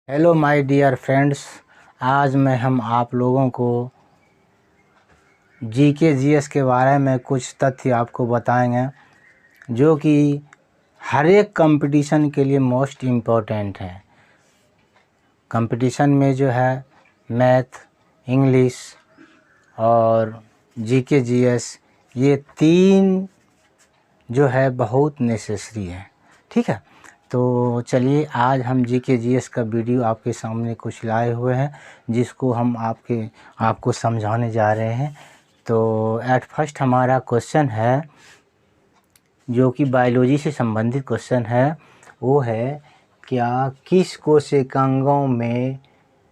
Hello my dear friends. आज हम आप लोगों को जीके जीएस के बारे में कुछ तथ्य आपको बताएंगे जो कि हर एक कंपटीशन के लिए मोस्ट इम्पोर्टेंट है। कंपटीशन में जो है मैथ, इंग्लिश और जीके जीएस ये तीन जो है बहुत नेसेसरी है। ठीक है, तो चलिए आज हम जीके जीएस का वीडियो आपके सामने कुछ लाए हुए हैं जिसको हम आपको समझाने जा रहे हैं। तो एट फर्स्ट हमारा क्वेश्चन है जो कि बायोलॉजी से संबंधित क्वेश्चन है, वो है क्या किस कोशिकांगों में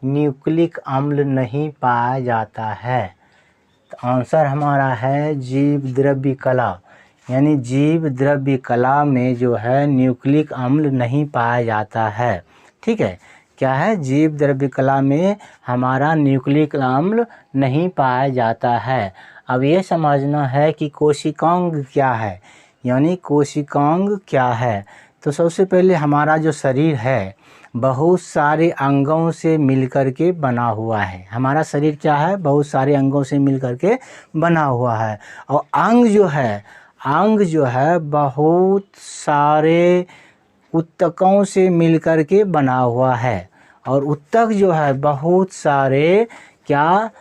न्यूक्लिक अम्ल नहीं पाया जाता है। तो आंसर हमारा है जीव द्रव्य कला, यानी जीव द्रव्य कला में जो है न्यूक्लिक अम्ल नहीं पाया जाता है। ठीक है, क्या है, जीव द्रव्य कला में हमारा न्यूक्लिक अम्ल नहीं पाया जाता है। अब ये समझना है कि कोशिकांग क्या है, यानी कोशिकांग क्या है। तो सबसे पहले हमारा जो शरीर है बहुत सारे अंगों से मिलकर के बना हुआ है। हमारा शरीर क्या है, बहुत सारे अंगों से मिलकर के बना हुआ है। और अंग जो है बहुत सारे ऊतकों से मिलकर के बना हुआ है। और ऊतक जो है बहुत सारे क्या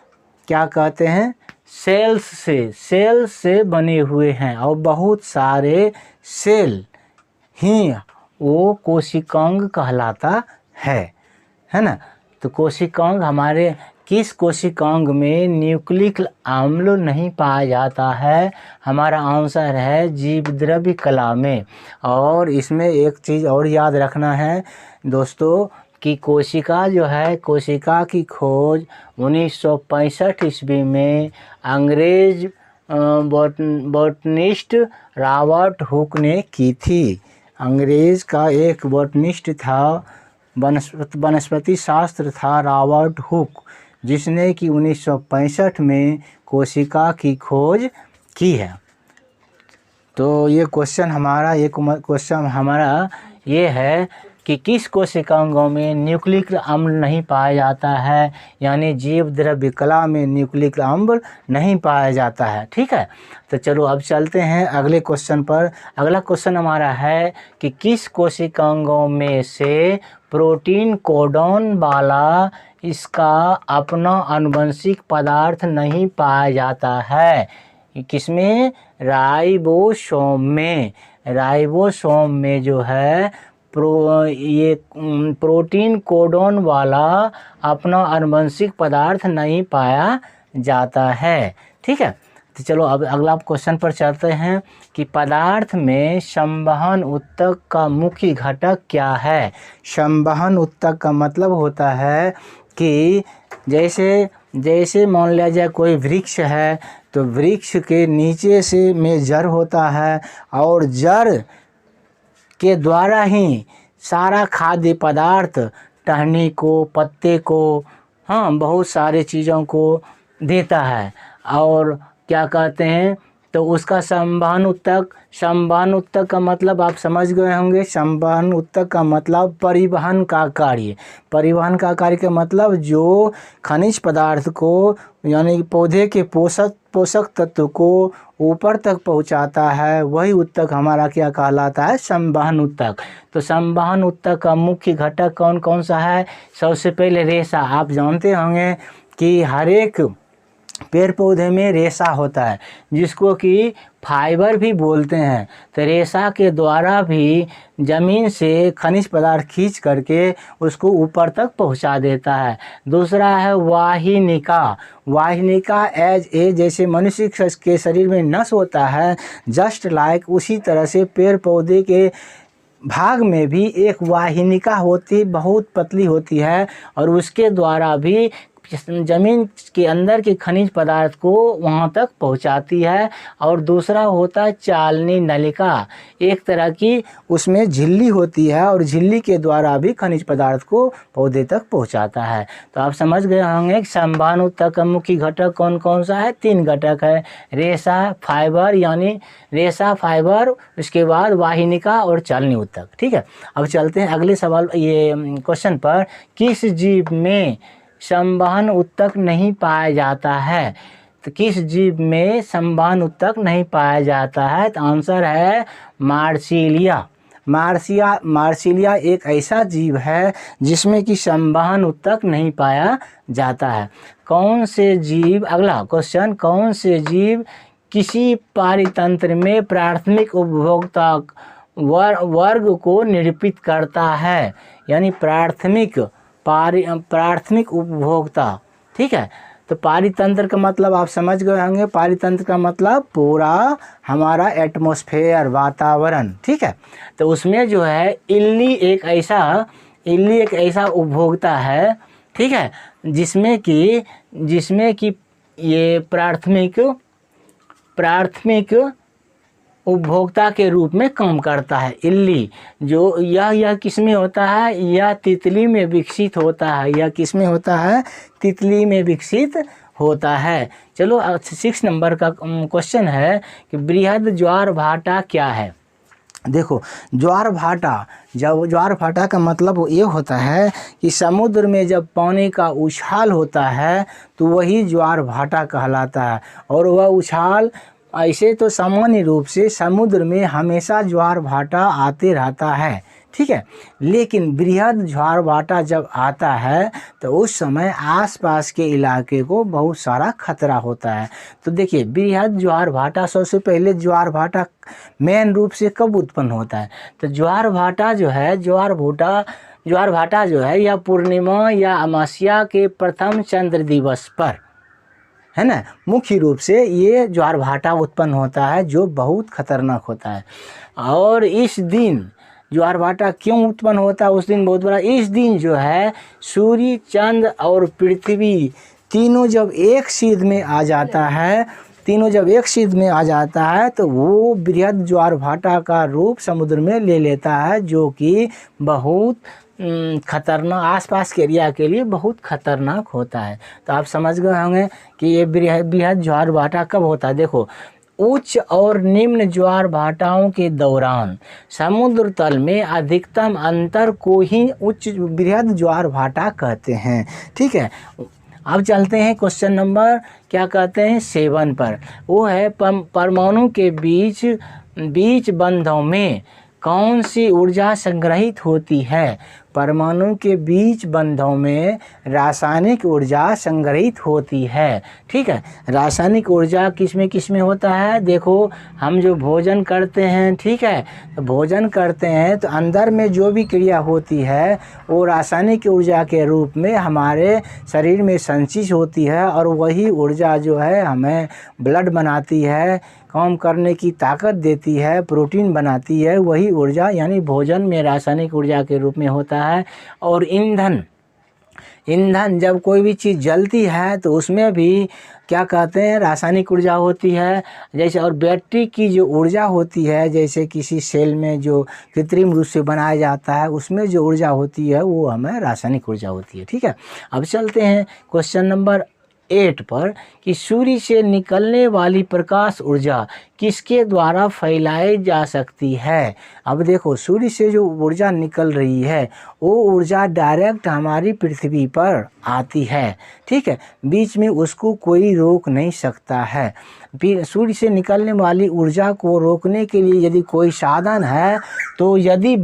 क्या कहते हैं, सेल्स से बने हुए हैं। और बहुत सारे सेल ही वो कोशिकांग कहलाता है ना। तो कोशिकांग हमारे किस कोशिकांग में न्यूक्लिक अम्ल नहीं पाया जाता है, हमारा आंसर है जीव द्रव्य कला में। और इसमें एक चीज़ और याद रखना है दोस्तों कि कोशिका जो है, कोशिका की खोज 1965 ईस्वी में अंग्रेज बॉटनिस्ट रॉबर्ट हुक ने की थी। अंग्रेज़ का एक बॉटनिस्ट था, वनस्पति शास्त्र था रॉबर्ट हुक, जिसने कि 1965 में कोशिका की खोज की है। तो ये क्वेश्चन हमारा ये है कि किस कोशिकांगों में न्यूक्लिक अम्ल नहीं पाया जाता है, यानी जीव द्रव्य कला में न्यूक्लिक अम्ल नहीं पाया जाता है। ठीक है, तो चलो अब चलते हैं अगले क्वेश्चन पर। अगला क्वेश्चन हमारा है कि किस कोशिकांगों में से प्रोटीन कोडॉन वाला इसका अपना आनुवंशिक पदार्थ नहीं पाया जाता है। किसमें, राइबोसोम में जो है प्रोटीन कोडॉन वाला अपना आनुवंशिक पदार्थ नहीं पाया जाता है। ठीक है, तो चलो अब अगला क्वेश्चन पर चलते हैं कि पदार्थ में संवहन ऊतक का मुख्य घटक क्या है। संवहन ऊतक का मतलब होता है कि जैसे मान लिया जाए कोई वृक्ष है, तो वृक्ष के नीचे से में जड़ होता है और जड़ के द्वारा ही सारा खाद्य पदार्थ टहनी को, पत्ते को, हाँ बहुत सारे चीज़ों को देता है। और क्या कहते हैं, तो उसका संवहन ऊतक का मतलब आप समझ गए होंगे। संवहन ऊतक का मतलब परिवहन का कार्य का मतलब जो खनिज पदार्थ को, यानी पौधे के पोषक तत्व को ऊपर तक पहुंचाता है, वही ऊतक हमारा क्या कहलाता है, संवहन ऊतक। तो संवहन ऊतक का मुख्य घटक कौन कौन सा है। सबसे पहले रेशा। आप जानते होंगे कि हर एक पेड़ पौधे में रेशा होता है जिसको कि फाइबर भी बोलते हैं। तो रेशा के द्वारा भी ज़मीन से खनिज पदार्थ खींच करके उसको ऊपर तक पहुंचा देता है। दूसरा है वाहिनिका जैसे मनुष्य के शरीर में नस होता है, जस्ट लाइक उसी तरह से पेड़ पौधे के भाग में भी एक वाहिनिका होती, बहुत पतली होती है, और उसके द्वारा भी ज़मीन के अंदर के खनिज पदार्थ को वहाँ तक पहुँचाती है। और दूसरा होता है चालनी नलिका, एक तरह की उसमें झिल्ली होती है और झिल्ली के द्वारा भी खनिज पदार्थ को पौधे तक पहुँचाता है। तो आप समझ गए होंगे कि संवहन ऊतक का मुख्य घटक कौन कौन सा है? 3 घटक है, रेशा, फाइबर यानी रेशा फाइबर, उसके बाद वाहिनिका और चालनी ऊतक। ठीक है, अब चलते हैं अगले सवाल ये क्वेश्चन पर। किस जीव में संवहन ऊतक नहीं पाया जाता है? तो किस जीव में संवहन ऊतक नहीं पाया जाता है? तो आंसर है मार्सिलिया। मार्सिलिया एक ऐसा जीव है जिसमें कि संवहन ऊतक नहीं पाया जाता है। कौन से जीव, अगला क्वेश्चन, कौन से जीव किसी पारितंत्र में प्राथमिक उपभोक्ता वर्ग को निरूपित करता है? यानी प्राथमिक उपभोक्ता। ठीक है, तो पारितंत्र का मतलब आप समझ गए होंगे। पारितंत्र का मतलब पूरा हमारा एटमॉस्फेयर, वातावरण। ठीक है, तो उसमें जो है इल्ली एक ऐसा उपभोक्ता है, ठीक है, जिसमें कि ये प्राथमिक उपभोक्ता के रूप में काम करता है। इल्ली जो यह किस में होता है? यह तितली में विकसित होता है। यह किस में होता है? तितली में विकसित होता है। चलो 6 नंबर का क्वेश्चन है कि बृहद ज्वारभाटा क्या है? देखो, ज्वारभाटा का मतलब ये होता है कि समुद्र में जब पानी का उछाल होता है तो वही ज्वारभाटा कहलाता है। और वह उछाल ऐसे तो सामान्य रूप से समुद्र में हमेशा ज्वारभाटा आते रहता है, ठीक है, लेकिन बृहद ज्वारभाटा जब आता है तो उस समय आसपास के इलाके को बहुत सारा खतरा होता है। तो देखिए, बृहद ज्वारभाटा, सबसे पहले ज्वारभाटा मेन रूप से कब उत्पन्न होता है? तो ज्वारभाटा जो है या पूर्णिमा या अमावस्या के प्रथम चंद्र दिवस पर, है ना, मुख्य रूप से ये ज्वारभाटा उत्पन्न होता है जो बहुत खतरनाक होता है। और इस दिन ज्वारभाटा क्यों उत्पन्न होता है? उस दिन बहुत बड़ा, इस दिन जो है सूर्य, चंद्र और पृथ्वी तीनों जब एक सीध में आ जाता है तो वो बृहद ज्वारभाटा का रूप समुद्र में ले लेता है, जो कि बहुत खतरनाक, आसपास के एरिया के लिए बहुत खतरनाक होता है। तो आप समझ गए होंगे कि ये बृहद ज्वारभाटा कब होता है। देखो, उच्च और निम्न ज्वारभाटाओं के दौरान समुद्र तल में अधिकतम अंतर को ही उच्च बृहद ज्वारभाटा कहते हैं। ठीक है, अब चलते हैं क्वेश्चन नंबर क्या कहते हैं 7 पर। वो है परमाणु के बीच बंधों में कौन सी ऊर्जा संग्रहित होती है? परमाणु के बीच बंधों में रासायनिक ऊर्जा संग्रहित होती है। ठीक है, रासायनिक ऊर्जा किसमें होता है? देखो, हम जो भोजन करते हैं, ठीक है, तो भोजन करते हैं तो अंदर में जो भी क्रिया होती है वो रासायनिक ऊर्जा के रूप में हमारे शरीर में संचित होती है। और वही ऊर्जा जो है हमें ब्लड बनाती है, काम करने की ताकत देती है, प्रोटीन बनाती है। वही ऊर्जा यानी भोजन में रासायनिक ऊर्जा के रूप में होता है। और ईंधन जब कोई भी चीज़ जलती है तो उसमें भी क्या कहते हैं? रासायनिक ऊर्जा होती है। जैसे, और बैटरी की जो ऊर्जा होती है, जैसे किसी सेल में जो कृत्रिम रूप से बनाया जाता है, उसमें जो ऊर्जा होती है वो हमें रासायनिक ऊर्जा होती है। ठीक है, अब चलते हैं क्वेश्चन नंबर 8 पर कि सूर्य से निकलने वाली प्रकाश ऊर्जा किसके द्वारा फैलाई जा सकती है? अब देखो, सूर्य से जो ऊर्जा निकल रही है वो ऊर्जा डायरेक्ट हमारी पृथ्वी पर आती है। ठीक है, बीच में उसको कोई रोक नहीं सकता है। सूर्य से निकलने वाली ऊर्जा को रोकने के लिए यदि कोई साधन है तो यदि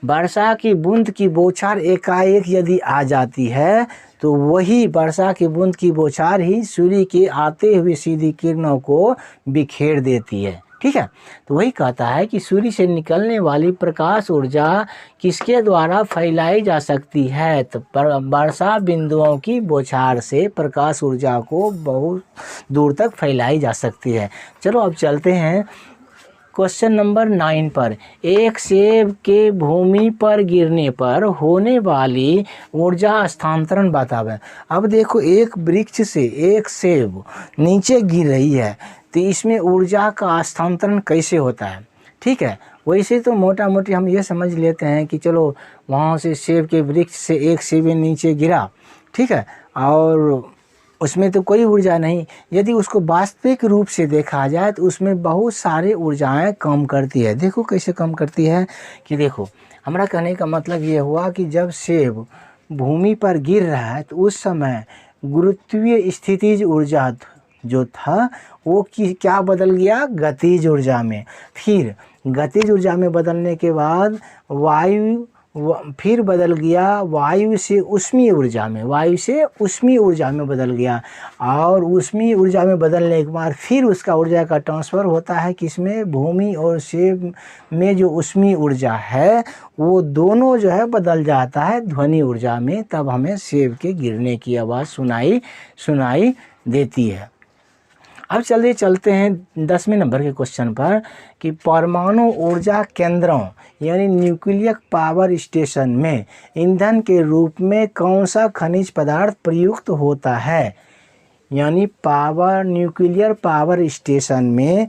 वर्षा की बूंद की बौछार एकाएक यदि आ जाती है तो वही वर्षा की बूंद की बौछार ही सूर्य के आते हुए सीधी किरणों को बिखेर देती है। ठीक है, तो वही कहता है कि सूर्य से निकलने वाली प्रकाश ऊर्जा किसके द्वारा फैलाई जा सकती है? तो वर्षा बिंदुओं की बौछार से प्रकाश ऊर्जा को बहुत दूर तक फैलाई जा सकती है। चलो अब चलते हैं क्वेश्चन नंबर 9 पर, एक सेब के भूमि पर गिरने पर होने वाली ऊर्जा स्थानांतरण बतावें। अब देखो, एक वृक्ष से एक सेब नीचे गिर रही है तो इसमें ऊर्जा का स्थानांतरण कैसे होता है। ठीक है, वैसे तो मोटा मोटी हम ये समझ लेते हैं कि चलो वहाँ से सेब के वृक्ष से एक सेब नीचे गिरा, ठीक है, और उसमें तो कोई ऊर्जा नहीं। यदि उसको वास्तविक रूप से देखा जाए तो उसमें बहुत सारे ऊर्जाएं कम करती है। देखो कैसे कम करती है कि देखो, हमारा कहने का मतलब ये हुआ कि जब सेब भूमि पर गिर रहा है तो उस समय गुरुत्वीय स्थितिज ऊर्जा जो था वो क्या बदल गया, गतिज ऊर्जा में। फिर गतिज ऊर्जा में बदलने के बाद फिर बदल गया वायु से उष्मीय ऊर्जा में, वायु से उष्मीय ऊर्जा में बदल गया, और उष्मीय ऊर्जा में बदलने के बाद फिर उसका ऊर्जा का ट्रांसफ़र होता है किसमें, भूमि और सेब में जो उष्मीय ऊर्जा है वो दोनों जो है बदल जाता है ध्वनि ऊर्जा में, तब हमें सेब के गिरने की आवाज़ सुनाई देती है। अब चलते हैं 10वें नंबर के क्वेश्चन पर कि परमाणु ऊर्जा केंद्रों यानी न्यूक्लियर पावर स्टेशन में ईंधन के रूप में कौन सा खनिज पदार्थ प्रयुक्त होता है। यानी न्यूक्लियर पावर स्टेशन में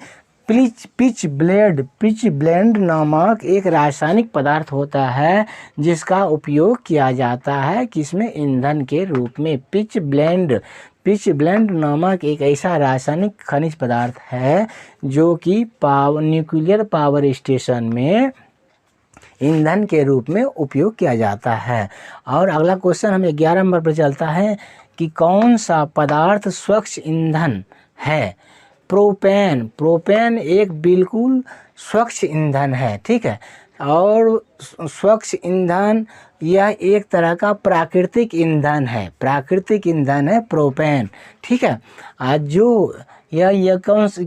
पिच ब्लेंड नामक एक रासायनिक पदार्थ होता है जिसका उपयोग किया जाता है किसमें, ईंधन के रूप में। पिच ब्लेंड नामक एक ऐसा रासायनिक खनिज पदार्थ है जो कि न्यूक्लियर पावर स्टेशन में ईंधन के रूप में उपयोग किया जाता है। और अगला क्वेश्चन हमें 11 नंबर पर चलता है कि कौन सा पदार्थ स्वच्छ ईंधन है। प्रोपेन एक बिल्कुल स्वच्छ ईंधन है, ठीक है, और स्वच्छ ईंधन यह एक तरह का प्राकृतिक ईंधन है प्रोपेन, ठीक है। जो यह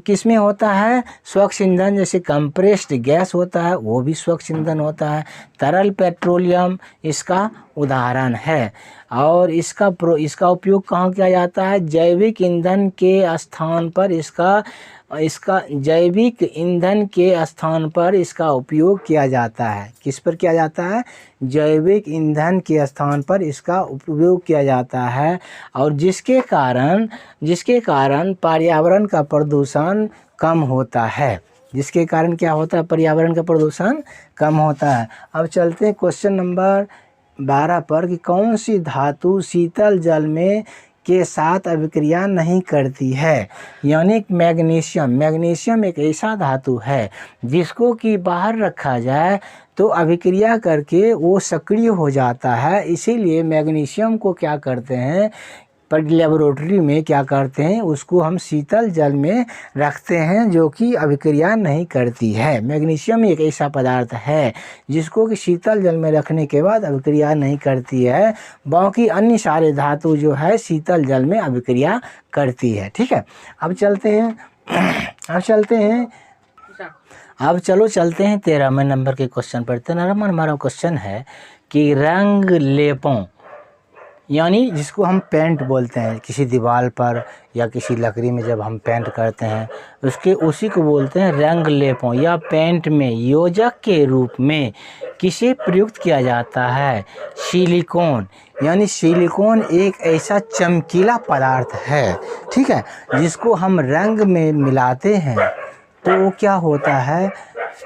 किस में होता है, स्वच्छ ईंधन, जैसे कंप्रेस्ड गैस होता है वो भी स्वच्छ ईंधन होता है। तरल पेट्रोलियम इसका उदाहरण है, और इसका उपयोग कहाँ किया जाता है, जैविक ईंधन के स्थान पर जैविक ईंधन के स्थान पर इसका उपयोग किया जाता है। किस पर किया जाता है, जैविक ईंधन के स्थान पर इसका उपयोग किया जाता है, और जिसके कारण पर्यावरण का प्रदूषण कम होता है। जिसके कारण क्या होता है, पर्यावरण का प्रदूषण कम होता है। अब चलते हैं क्वेश्चन नंबर 12 पर कि कौन सी धातु शीतल जल में के साथ अभिक्रिया नहीं करती है। यानी मैग्नीशियम एक ऐसा धातु है जिसको कि बाहर रखा जाए तो अभिक्रिया करके वो सक्रिय हो जाता है। इसीलिए मैग्नीशियम को क्या करते हैं, पर लेबोरेटरी में क्या करते हैं, उसको हम शीतल जल में रखते हैं जो कि अभिक्रिया नहीं करती है। मैग्नीशियम एक ऐसा पदार्थ है जिसको कि शीतल जल में रखने के बाद अभिक्रिया नहीं करती है, बाकी अन्य सारे धातु जो है शीतल जल में अभिक्रिया करती है, ठीक है। अब चलते हैं 13वें नंबर के क्वेश्चन पर। 13वां हमारा क्वेश्चन है कि रंग लेपों यानी जिसको हम पेंट बोलते हैं, किसी दीवार पर या किसी लकड़ी में जब हम पेंट करते हैं उसी को बोलते हैं रंग लेपों, या पेंट में योजक के रूप में किसे प्रयुक्त किया जाता है, सिलिकॉन। यानी सिलिकॉन एक ऐसा चमकीला पदार्थ है, ठीक है, जिसको हम रंग में मिलाते हैं तो वो क्या होता है,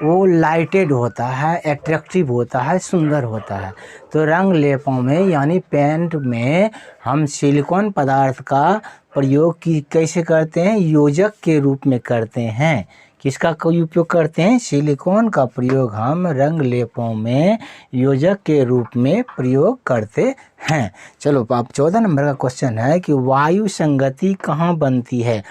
वो लाइटेड होता है, एट्रैक्टिव होता है, सुंदर होता है। तो रंग लेपों में यानी पेंट में हम सिलिकॉन पदार्थ का प्रयोग कैसे करते हैं, योजक के रूप में करते हैं। किसका उपयोग करते हैं, सिलिकॉन का प्रयोग हम रंग लेपों में योजक के रूप में प्रयोग करते हैं। चलो अब 14 नंबर का क्वेश्चन है कि वायु संगति कहाँ बनती है।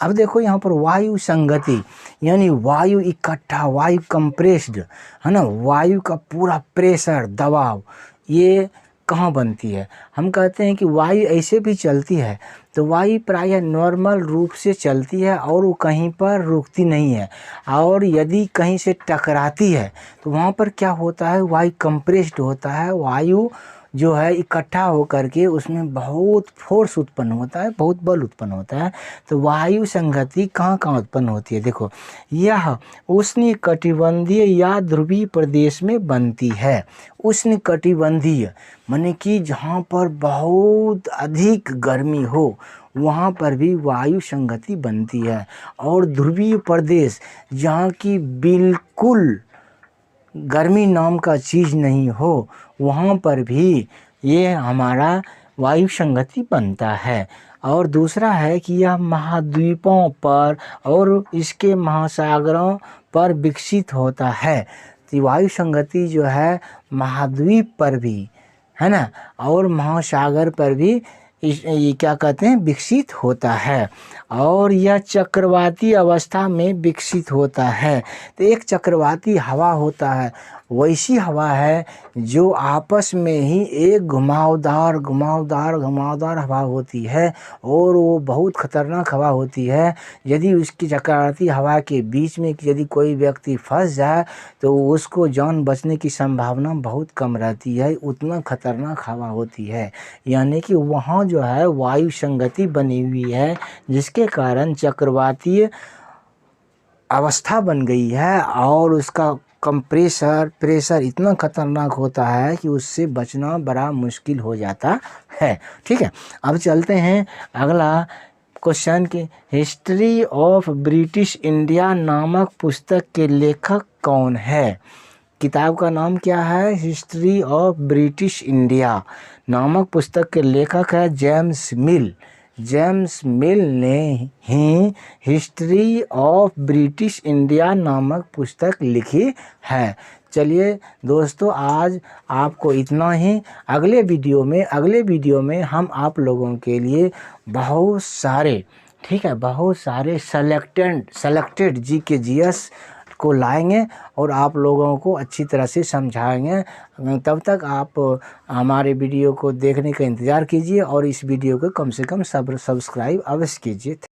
अब देखो यहाँ पर वायु संगति यानी वायु इकट्ठा, वायु कंप्रेस्ड है ना, वायु का पूरा प्रेशर, दबाव, ये कहाँ बनती है। हम कहते हैं कि वायु ऐसे भी चलती है तो वायु प्रायः नॉर्मल रूप से चलती है और वो कहीं पर रुकती नहीं है, और यदि कहीं से टकराती है तो वहाँ पर क्या होता है, वायु कंप्रेस्ड होता है, वायु जो है इकट्ठा होकर के उसमें बहुत फोर्स उत्पन्न होता है, बहुत बल उत्पन्न होता है। तो वायु संगति कहाँ कहाँ उत्पन्न होती है? देखो, यह उष्णकटिबंधीय या ध्रुवीय प्रदेश में बनती है। उष्णकटिबंधीय माने कि जहाँ पर बहुत अधिक गर्मी हो वहाँ पर भी वायु संगति बनती है, और ध्रुवीय प्रदेश जहाँ की बिल्कुल गर्मी नाम का चीज़ नहीं हो वहाँ पर भी ये हमारा वायु संगति बनता है। और दूसरा है कि यह महाद्वीपों पर और इसके महासागरों पर विकसित होता है। तो वायु संगति जो है महाद्वीप पर भी है ना, और महासागर पर भी ये क्या कहते हैं, विकसित होता है। और यह चक्रवाती अवस्था में विकसित होता है। तो एक चक्रवाती हवा होता है, वैसी हवा है जो आपस में ही एक घुमावदार घुमावदार घुमावदार हवा होती है, और वो बहुत खतरनाक हवा होती है। यदि उसकी चक्रवाती हवा के बीच में यदि कोई व्यक्ति फंस जाए तो उसको जान बचने की संभावना बहुत कम रहती है, उतना खतरनाक हवा होती है। यानी कि वहाँ जो है वायु संगति बनी हुई है, जिसके कारण चक्रवातीय अवस्था बन गई है, और उसका प्रेशर इतना खतरनाक होता है कि उससे बचना बड़ा मुश्किल हो जाता है। ठीक है, अब चलते हैं अगला क्वेश्चन की। हिस्ट्री ऑफ ब्रिटिश इंडिया नामक पुस्तक के लेखक कौन है? किताब का नाम क्या है? हिस्ट्री ऑफ ब्रिटिश इंडिया नामक पुस्तक के लेखक है जेम्स मिल। जेम्स मिल ने ही हिस्ट्री ऑफ ब्रिटिश इंडिया नामक पुस्तक लिखी है। चलिए दोस्तों, आज आपको इतना ही। अगले वीडियो में हम आप लोगों के लिए बहुत सारे, ठीक है, बहुत सारे सेलेक्टेड जीके जीएस को लाएंगे और आप लोगों को अच्छी तरह से समझाएंगे। तब तक आप हमारे वीडियो को देखने का इंतज़ार कीजिए और इस वीडियो को कम से कम सब्सक्राइब अवश्य कीजिए।